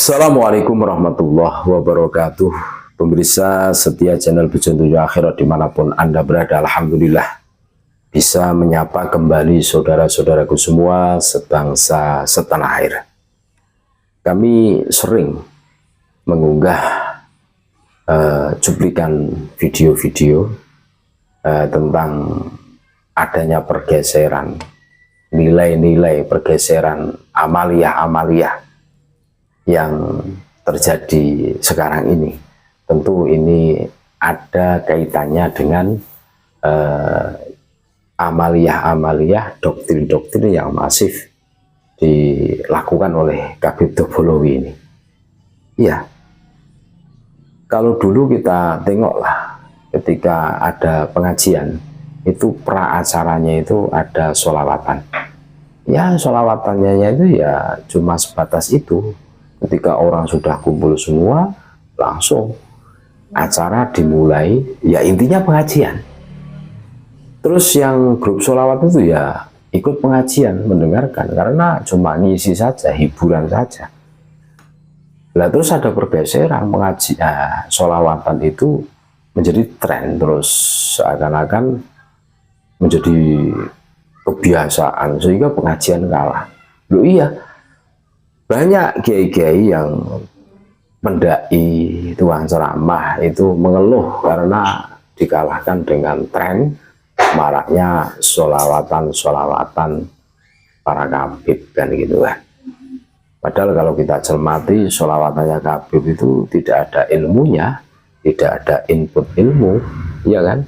Assalamualaikum warahmatullahi wabarakatuh. Pemirsa setia channel Bejo Tujuh Akhirat dimanapun Anda berada, Alhamdulillah bisa menyapa kembali saudara-saudaraku semua sebangsa setanah air. Kami sering mengunggah cuplikan video-video tentang adanya pergeseran nilai-nilai, pergeseran amaliyah-amaliyah yang terjadi sekarang ini. Tentu ini ada kaitannya dengan amaliyah-amaliyah, doktrin-doktrin yang masif dilakukan oleh Habib Topologi ini. Ya, kalau dulu kita tengoklah ketika ada pengajian, itu pra-acaranya itu ada sholawatan. Ya, sholawatannya itu ya cuma sebatas itu. Ketika orang sudah kumpul semua, langsung acara dimulai, ya intinya pengajian. Terus yang grup sholawat itu ya ikut pengajian, mendengarkan, karena cuma ngisi saja, hiburan saja. Nah, terus ada pergeseran pengajian, sholawatan itu menjadi tren, terus seakan-akan menjadi kebiasaan, sehingga pengajian kalah. Loh iya, banyak kiai-kiai yang pendai, tukang ceramah itu mengeluh karena dikalahkan dengan tren maraknya sholawatan para kabib kan gitu kan. Padahal kalau kita cermati sholawatannya kabib itu tidak ada ilmunya, tidak ada input ilmu, ya kan?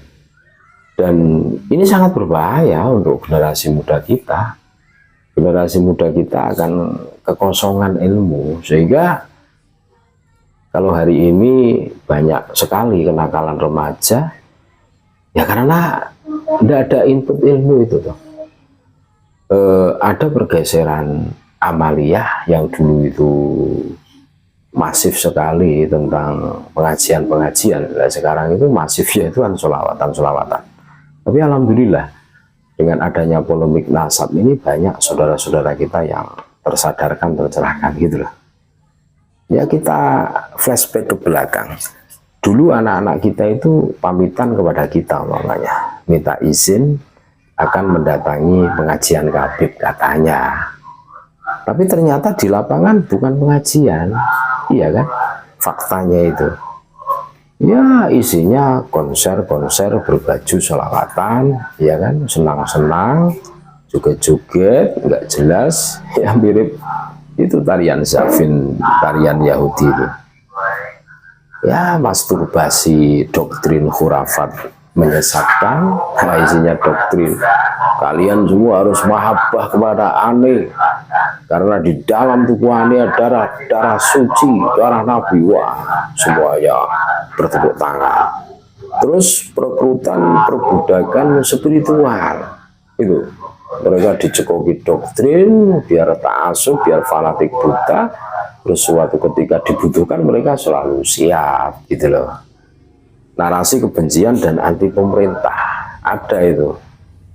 Dan ini sangat berbahaya untuk generasi muda kita. Generasi muda kita akan kekosongan ilmu, sehingga kalau hari ini banyak sekali kenakalan remaja ya karena tidak ada input ilmu itu toh. Ada pergeseran amaliyah yang dulu itu masif sekali tentang pengajian-pengajian. Nah, sekarang itu masifnya itu kan sholawatan. Tapi alhamdulillah dengan adanya polemik nasab ini banyak saudara-saudara kita yang tersadarkan, tercerahkan gitu loh. Ya, kita flashback ke belakang. Dulu anak-anak kita itu pamitan kepada kita, makanya minta izin akan mendatangi pengajian kabib katanya. Tapi ternyata di lapangan bukan pengajian, iya kan? Faktanya itu. Ya, isinya konser-konser berbaju sholawatan, ya kan, senang-senang, joget-joget, nggak jelas, ya mirip itu tarian Zafin, tarian Yahudi itu. Ya, masturbasi, doktrin khurafat menyesatkan, nah isinya doktrin. Kalian semua harus mahabbah kepada aneh, karena di dalam tubuh aneh ada darah suci, darah Nabi. Wah, semuanya bertepuk tangan. Terus perekrutan, perbudakan spiritual itu, mereka dicekoki doktrin biar ta'asub, biar fanatik buta. Terus suatu ketika dibutuhkan mereka selalu siap gitu loh. Narasi kebencian dan anti pemerintah ada itu.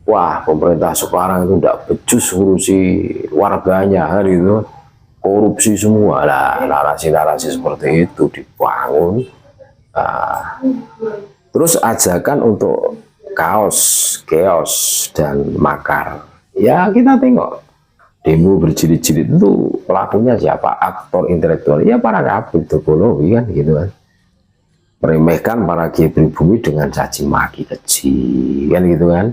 Wah, pemerintah sekarang itu tidak becus ngurusi warganya kan gitu, korupsi semua lah. Narasi-narasi seperti itu dibangun. Terus ajakan untuk chaos dan makar. Ya, kita tengok demo berjilid-jilid itu pelakunya siapa? Aktor intelektual, ya para Habib Topologi kan gitu kan. Meremehkan para kiai pribumi dengan caci maki keji kan gitu kan.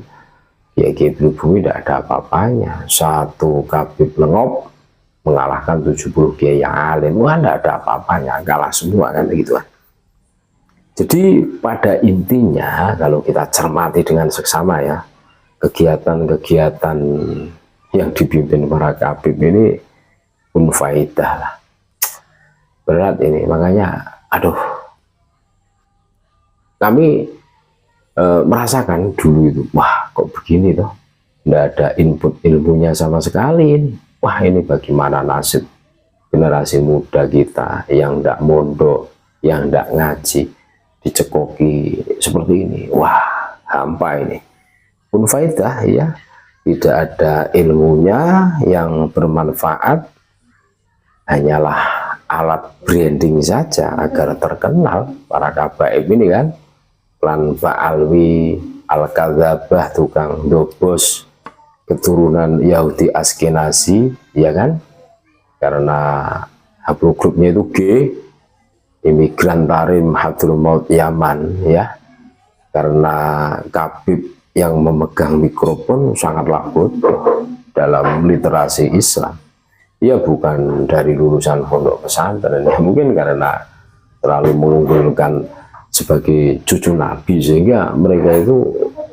Ya, kiai pribumi tidak ada apa-apanya. Satu kabib lengop mengalahkan 70 kiai yang alim, wah tidak ada apa-apanya, kalah semua kan gitu kan. Jadi pada intinya kalau kita cermati dengan seksama ya, kegiatan-kegiatan yang dipimpin para kabib ini unfaidah lah, berat ini. Makanya aduh, kami merasakan dulu itu, wah kok begini toh, tidak ada input ilmunya sama sekali ini. Wah, ini bagaimana nasib generasi muda kita yang tidak mondok, yang tidak ngaji, dicekoki seperti ini. Wah, hampa ini, unfaidah ya. Tidak ada ilmunya yang bermanfaat, hanyalah alat branding saja agar terkenal. Para kabaib ini kan, Lan Pak Alwi Al-Kadzabah, tukang dobos, keturunan Yahudi Askenazi, ya kan, karena haplogrupnya itu G, imigran Tarim Hadramaut Yaman, ya, karena Kabib yang memegang mikrofon sangatlah bodoh dalam literasi Islam. Ia bukan dari lulusan pondok pesantren, ya, mungkin karena terlalu mengunggulkan sebagai cucu Nabi sehingga mereka itu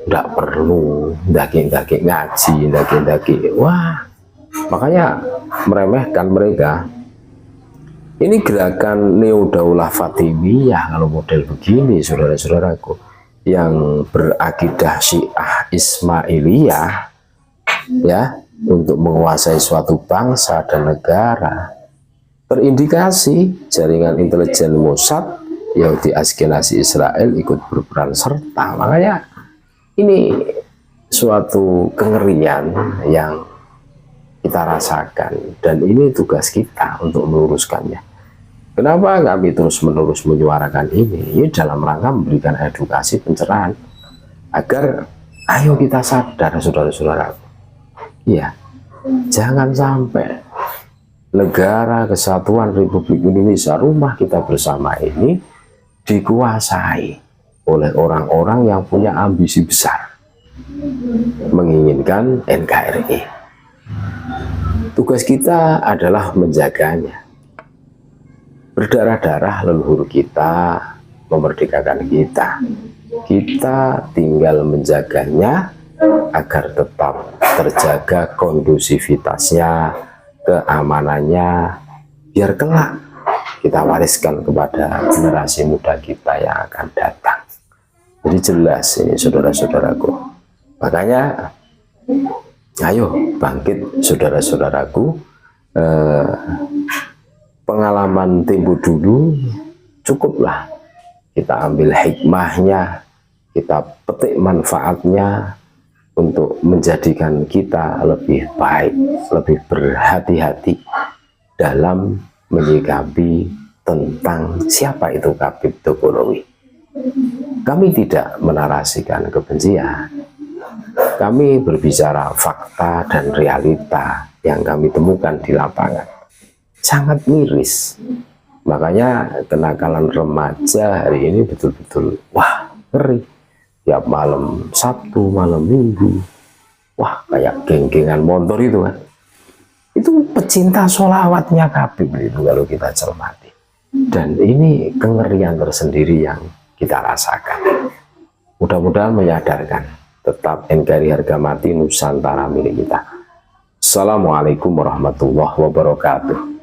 tidak perlu daging-daging ngaji, daging-daging. Wah, makanya meremehkan mereka. Ini gerakan Neodaulah Fatimiyah kalau model begini, saudara-saudaraku, yang berakidah Syiah Ismailiyah, ya, untuk menguasai suatu bangsa dan negara, terindikasi jaringan intelijen Mossad Yahudi Askenazi Israel ikut berperan serta. Makanya ini suatu kengerian yang kita rasakan, dan ini tugas kita untuk meluruskannya. Kenapa kami terus-menerus menyuarakan ini? Ini dalam rangka memberikan edukasi pencerahan agar ayo kita sadar, saudara-saudara. Ya, jangan sampai negara kesatuan Republik Indonesia, rumah kita bersama ini, dikuasai oleh orang-orang yang punya ambisi besar menginginkan NKRI. Tugas kita adalah menjaganya. Berdarah-darah leluhur kita memerdekakan kita. Kita tinggal menjaganya agar tetap terjaga kondusivitasnya, keamanannya, biar kelak kita wariskan kepada generasi muda kita yang akan datang. Jadi jelas ini, saudara-saudaraku. Makanya ayo bangkit, saudara-saudaraku. Pengalaman tempo dulu cukuplah kita ambil hikmahnya, kita petik manfaatnya untuk menjadikan kita lebih baik, lebih berhati-hati dalam menyikapi tentang siapa itu Habib Topologi. Kami tidak menarasikan kebencian, kami berbicara fakta dan realita yang kami temukan di lapangan. Sangat miris. Makanya kenakalan remaja hari ini betul-betul wah, ngeri. Tiap malam Sabtu, malam Minggu, wah, kayak geng-gengan motor itu kan. Itu pecinta sholawatnya Habib itu kalau kita cermati. Dan ini kengerian tersendiri yang kita rasakan. Mudah-mudahan menyadarkan, tetap NKRI harga mati, Nusantara milik kita. Assalamualaikum warahmatullahi wabarakatuh.